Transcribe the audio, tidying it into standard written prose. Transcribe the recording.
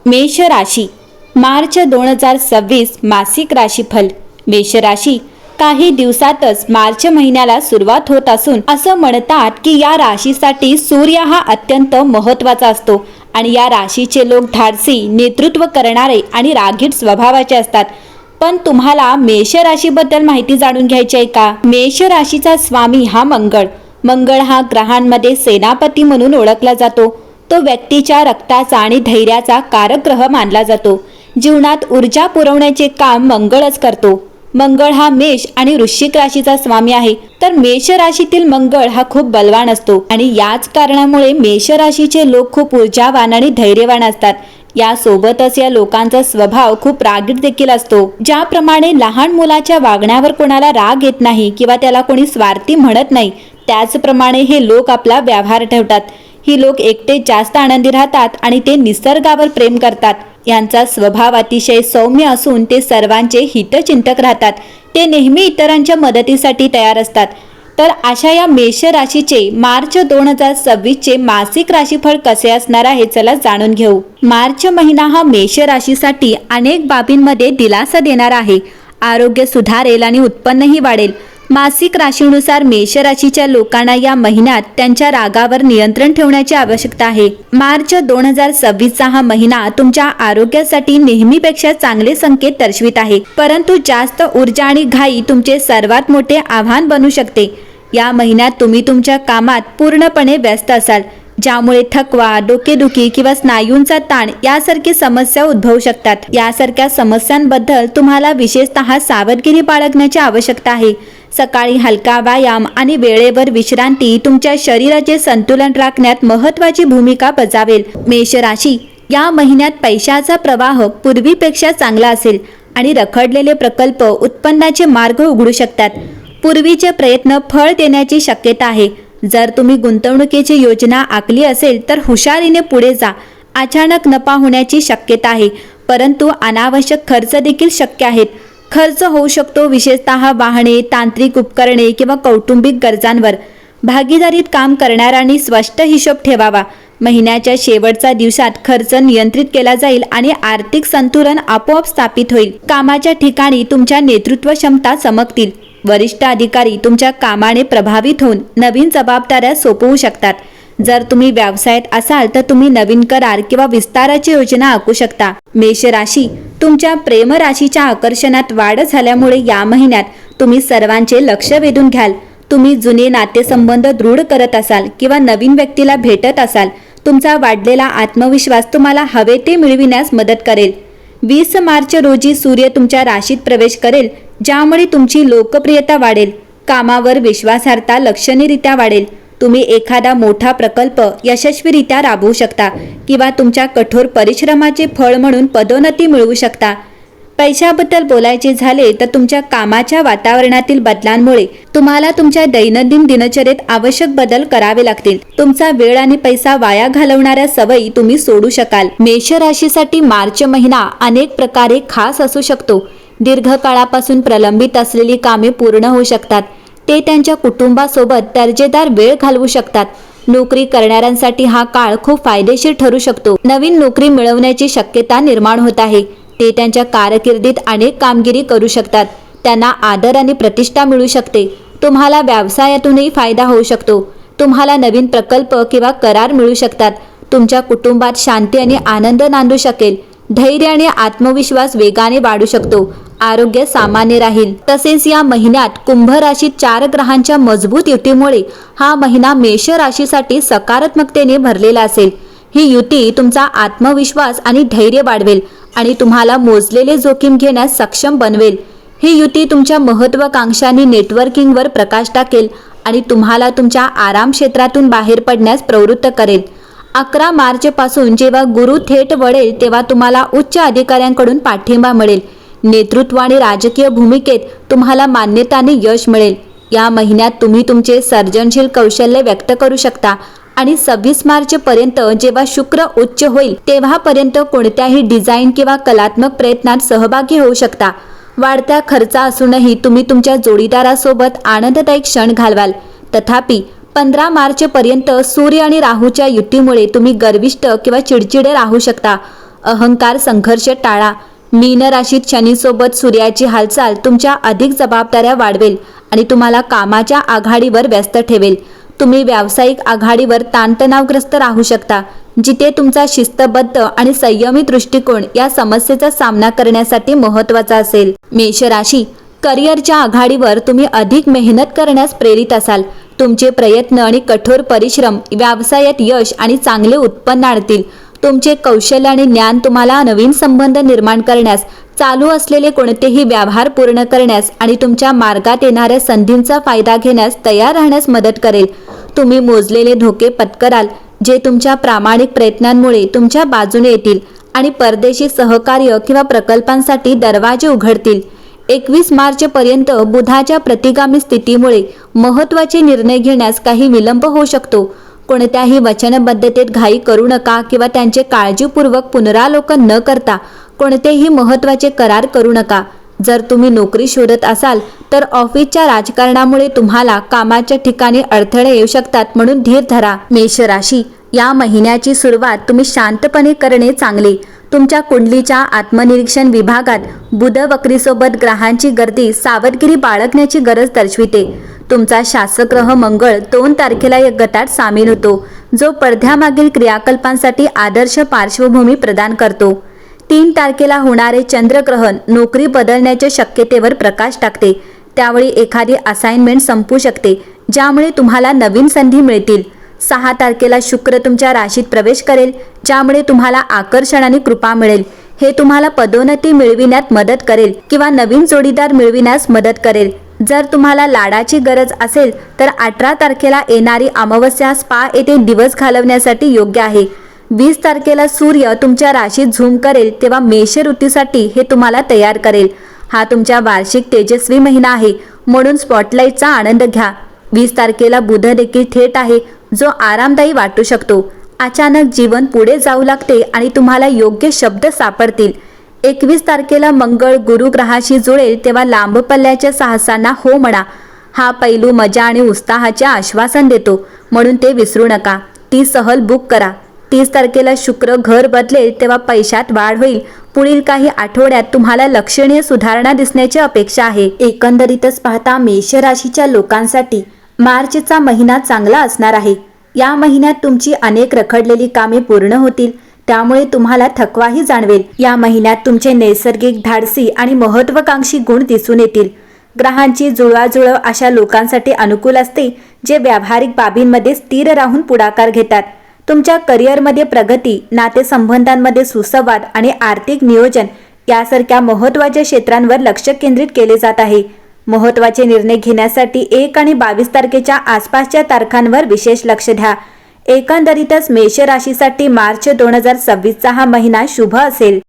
मेष राशी मार्च 2026 मासिक राशीफल। मेष राशी काही दिवसातच मार्च महिन्याला सुरुवात होत असून असं म्हणतात की या राशीसाठी सूर्य हा अत्यंत महत्त्वाचा असतो आणि या राशीचे लोक धाडसी, नेतृत्व करणारे आणि रागीट स्वभावाचे असतात। पण तुम्हाला मेष राशीबद्दल माहिती जाणून घ्यायची आहे का? मेष राशीचा स्वामी हा मंगळ हा ग्रहांमध्ये सेनापती म्हणून ओळखला जातो। तो व्यक्तीच्या रक्ताचा आणि धैर्याचा कारक ग्रह मानला जातो। जीवनात ऊर्जा पुरवण्याचे काम मंगळच करतो। मंगळ हा मेष आणि वृश्चिक राशीचा स्वामी आहे, तर मेष राशीतील मंगळ हा खूप बलवान असतो आणि याच कारणामुळे मेष राशीचे लोक खूप ऊर्जावान आणि धैर्यवान असतात। यासोबतच या लोकांचा स्वभाव खूप रागीट देखील असतो। ज्याप्रमाणे लहान मुलाच्या वागण्यावर कोणाला राग येत नाही किंवा त्याला कोणी स्वार्थी म्हणत नाही, त्याचप्रमाणे हे लोक आपला व्यवहार ठेवतात। ही लोक एकटे जास्त आनंदी राहतात आणि ते निसर्गावर प्रेम करतात। यांचा स्वभाव अतिशय सौम्य असून ते सर्वांचे हितचिंतक राहतात। ते नेहमी इतरांच्या मदतीसाठी तयार असतात। तर अशा या मेष राशीचे मार्च 2026 चे मासिक राशीफळ कसे असणार आहे, चला जाणून घेऊ। मार्च महिना हा मेष राशीसाठी अनेक बाबींमध्ये दिलासा देणारा आहे। आरोग्य सुधारेल आणि उत्पन्नही वाढेल। मासिक राशीनुसार मेष राशीच्या लोकांना या महिन्यात त्यांच्या रागावर नियंत्रण ठेवण्याची आवश्यकता आहे। मार्च 2026 चा हा महिना तुमच्या आरोग्यासाठी नेहमीपेक्षा चांगले संकेत दर्शवित आहे, परंतु जास्त ऊर्जा आणि घाई तुमचे सर्वात मोठे आव्हान बनू शकते। या महिन्यात तुम्ही तुमच्या कामात पूर्णपणे व्यस्त असाल, ज्यामुळे थकवा, डोकेदुखी किंवा स्नायूंचा ताण यासारखी समस्या उद्भवू शकतात। यासारख्या समस्यांबद्दल तुम्हाला विशेषतः सावधगिरी बाळगण्याची आवश्यकता आहे। सकाळी हलका व्यायाम आणि वेळेवर विश्रांती तुमच्या शरीराचे संतुलन राखण्यात महत्त्वाची भूमिका बजावेल। मेष राशी या महिन्यात पैशाचा प्रवाह पूर्वीपेक्षा चांगला असेल आणि रखडलेले प्रकल्प उत्पन्नाचे मार्ग उघडू शकतात। पूर्वीचे प्रयत्न फळ देण्याची शक्यता आहे। जर तुम्ही गुंतवणुकीची योजना आखली असेल तर हुशारीने पुढे जा। अचानक नफा होण्याची शक्यता आहे, परंतु अनावश्यक खर्च देखील शक्य आहेत। खर्च होऊ शकतो विशेषतः वाहने, तांत्रिक उपकरणे किंवा कौटुंबिक गरजांवर। भागीदारीत काम करणाऱ्यांनी स्पष्ट हिशोब ठेवावा। महिन्याच्या शेवटच्या दिवसात खर्च नियंत्रित केला जाईल आणि आर्थिक संतुलन आपोआप स्थापित होईल। कामाच्या ठिकाणी तुमच्या नेतृत्व क्षमता चमकतील। वरिष्ठ अधिकारी तुमच्या कामाने प्रभावित होऊन नवीन जबाबदाऱ्या सोपवू शकतात। जर तुम्ही व्यवसायात असाल तर तुम्ही नवीन करार किंवा विस्ताराची योजना आखू शकता। मेष राशी तुमच्या प्रेम राशीच्या आकर्षणात वाढ झाल्यामुळे या महिन्यात तुम्ही सर्वांचे लक्ष वेधून घ्याल। तुम्ही जुने नातेसंबंध दृढ करत असाल किंवा नवीन व्यक्तीला भेटत असाल, तुमचा वाढलेला आत्मविश्वास तुम्हाला हवे ते मिळविण्यास मदत करेल। 20 मार्च रोजी सूर्य तुमच्या राशीत प्रवेश करेल, ज्यामुळे तुमची लोकप्रियता वाढेल। कामावर विश्वासार्हता लक्षणीयरित्या वाढेल। तुम्ही एखादा मोठा प्रकल्प यशस्वीरित्या राबवू शकता किंवा तुमच्या कठोर परिश्रमाचे फळ म्हणून पदोन्नती मिळवू शकता। पैशाबद्दल बोलायचे झाले तर तुमच्या कामाच्या वातावरणातील बदलांमुळे तुम्हाला तुमच्या दैनंदिन दिनचर्येत आवश्यक बदल करावे लागतील। तुमचा वेळ आणि पैसा वाया घालवणाऱ्या सवयी तुम्ही सोडू शकाल। मेष राशीसाठी मार्च महिना अनेक प्रकारे खास असू शकतो। दीर्घकाळापासून प्रलंबित असलेली कामे पूर्ण होऊ शकतात। ते त्यांच्या कुटुंबासोबत दर्जेदार वेळ घालवू शकतात। नोकरी करणाऱ्यांसाठी हा काळ खूप फायदेशीर ठरू शकतो। नवीन नोकरी मिळवण्याची शक्यता निर्माण होत आहे। ते त्यांच्या कारकिर्दीत अनेक कामगिरी करू शकतात। त्यांना आदर आणि प्रतिष्ठा मिळू शकते। तुम्हाला व्यवसायातूनही फायदा होऊ शकतो। तुम्हाला नवीन प्रकल्प किंवा करार मिळू शकतात। तुमच्या कुटुंबात शांती आणि आनंद नांदू शकेल। धैर्य आणि आत्मविश्वास वेगाने वाढू शकतो। आरोग्य सामान्य राहील। तसेच या महिन्यात कुंभ राशीत 4 ग्रहांच्या मजबूत युतीमुळे हा महिना मेष राशीसाठी सकारात्मकतेने भरलेला असेल। ही युती तुमचा आत्मविश्वास आणि धैर्य वाढवेल आणि तुम्हाला मोजलेले जोखीम घेण्यास सक्षम बनवेल। ही युती तुमच्या महत्त्वाकांक्षा आणि नेटवर्किंगवर प्रकाश टाकेल आणि तुम्हाला तुमच्या आराम क्षेत्रातून बाहेर पडण्यास प्रवृत्त करेल। 11 मार्च पासून जेव्हा गुरु थेट वळेल तेव्हा तुम्हाला उच्च अधिकाऱ्यांकडून पाठिंबा मिळेल। नेतृत्व आणि राजकीय भूमिकेत तुम्हाला मान्यता आणि यश मिळेल। या महिन्यात तुम्ही तुमचे सर्जनशील कौशल्य व्यक्त करू शकता आणि 26 मार्च पर्यंत जेव्हा शुक्र उच्च होईल तेव्हापर्यंत कोणत्याही डिझाईन किंवा कलात्मक प्रयत्नात सहभागी होऊ शकता। वाढत्या खर्च असूनही तुम्ही तुमच्या जोडीदारासोबत आनंददायक क्षण घालवाल। तथापि 15 मार्च पर्यंत सूर्य आणि राहूच्या युतीमुळे तुम्ही गर्विष्ठ किंवा चिडचिडे राहू शकता। अहंकार संघर्ष टाळा. मीन राशीत शनीसोबत सूर्याची हालचाल तुमच्या अधिक जबाबदाऱ्या वाढवेल आणि तुम्हाला कामाच्या आघाडीवर व्यस्त ठेवेल. तुम्ही व्यावसायिक आघाडीवर ताणतणावग्रस्त राहू शकता, जिथे तुमचा शिस्तबद्ध आणि संयमी दृष्टिकोन या समस्येचा सामना करण्यासाठी महत्त्वाचा असेल. मेष राशी, करिअरच्या आघाडीवर तुम्ही अधिक मेहनत करण्यास प्रेरित असाल. तुमचे प्रयत्न आणि कठोर परिश्रम व्यवसायात यश आणि चांगले उत्पन्न आणतील. तुमचे कौशल्य आणि ज्ञान तुम्हाला नवीन संबंध निर्माण करण्यास, चालू असलेले कोणतेही व्यवहार पूर्ण करण्यास आणि तुमच्या मार्गात येणाऱ्या संधींचा फायदा घेण्यास तयार राहण्यास मदत करेल. तुम्ही मोजलेले धोके पत्कराल, जे तुमच्या प्रामाणिक प्रयत्नांमुळे तुमच्या बाजूने येतील आणि परदेशी सहकार्य किंवा प्रकल्पांसाठी दरवाजे उघडतील. 21 मार्चपर्यंत बुधाच्या प्रतिगामी स्थितीमुळे महत्त्वाचे निर्णय घेण्यास काही विलंब होऊ शकतो. कोणत्याही वचनबद्धतेत घाई करू नका किंवा त्यांचे काळजीपूर्वक पुनरावलोकन न करता कोणतेही महत्त्वाचे करार करू नका. जर तुम्ही नोकरी शोधत असाल तर ऑफिसच्या राजकारणामुळे तुम्हाला कामाच्या ठिकाणी अडथळे येऊ शकतात, म्हणून धीर धरा. मेष राशी, या महिन्याची सुरुवात तुम्ही शांतपणे करणे चांगले. तुमच्या कुंडलीच्या आत्मनिरीक्षण विभागात बुध वक्रीसोबत ग्रहांची गर्दी सावधगिरी बाळगण्याची गरज दर्शविते. तुमचा शासक ग्रह मंगळ 2 तारखेला या गटात सामील होतो, जो पडद्यामागील क्रियाकल्पांसाठी आदर्श पार्श्वभूमी प्रदान करतो. 3 तारखेला होणारे चंद्रग्रहण नोकरी बदलण्याच्या शक्यतेवर प्रकाश टाकते. त्यावेळी एखादी असाइनमेंट संपू शकते, ज्यामुळे तुम्हाला नवीन संधी मिळतील. 6 तारखेला शुक्र तुमच्या राशीत प्रवेश करेल, ज्यामुळे तुम्हाला आकर्षण आणि कृपा मिळेल. हे तुम्हाला पदोन्नती मिळविण्यात मदत करेल किंवा नवीन जोडीदार मिळविण्यास मदत करेल. जर तुम्हाला लाडाची गरज असेल तर 18 तारखेला येणारी अमावस्या स्पा येथे दिवस घालवण्यासाठी योग्य आहे. 20 तारखेला सूर्य तुमच्या राशीत झूम करेल, तेव्हा मेष ऋतूसाठी हे तुम्हाला तयार करेल. हा तुमच्या वार्षिक तेजस्वी महिना आहे, म्हणून स्पॉटलाईटचा आनंद घ्या. 20 तारखेला बुध देखील थेट आहे, जो आरामदायी वाटू शकतो. अचानक जीवन पुढे जाऊ लागते आणि तुम्हाला योग्य शब्द सापडतील. 21 तारखेला मंगळ गुरु ग्रहाशी जुळेल, तेव्हा लांब पल्ल्याच्या साहसांना हो म्हणा. हा पैलू मजा आणि उत्साहाचे आश्वासन देतो, म्हणून ते विसरू नका. ती सहल बुक करा. 30 तारखेला शुक्र घर बदलेल, तेव्हा पैशात वाढ होईल. पुढील काही आठवड्यात तुम्हाला लक्षणीय सुधारणा दिसण्याची अपेक्षा आहे. एकंदरीतच पाहता मेष राशीच्या लोकांसाठी मार्चचा महिना चांगला असणार आहे. या महिन्यात तुमची अनेक रखडलेली कामे पूर्ण होतील, त्यामुळे तुम्हाला थकवाही जाणवेल. या महिन्यात तुमचे नैसर्गिक धाडसी आणि महत्त्वाकांक्षी गुण दिसून येतील. ग्रहांची जुळवाजुळव अशा लोकांसाठी अनुकूल असते, जे व्यावहारिक बाबींमध्ये स्थिर राहून पुढाकार घेतात. तुमच्या करिअरमध्ये प्रगती, नातेसंबंधांमध्ये सुसंवाद आणि आर्थिक नियोजन यासारख्या महत्त्वाच्या क्षेत्रांवर लक्ष केंद्रित केले जात आहे. महत्त्वाचे निर्णय घेण्यासाठी 1 आणि 22 तारखेच्या आसपासच्या तारखांवर विशेष लक्ष द्या. एकंदरीतच मेष राशीसाठी मार्च 2026 हा महिना शुभ असेल.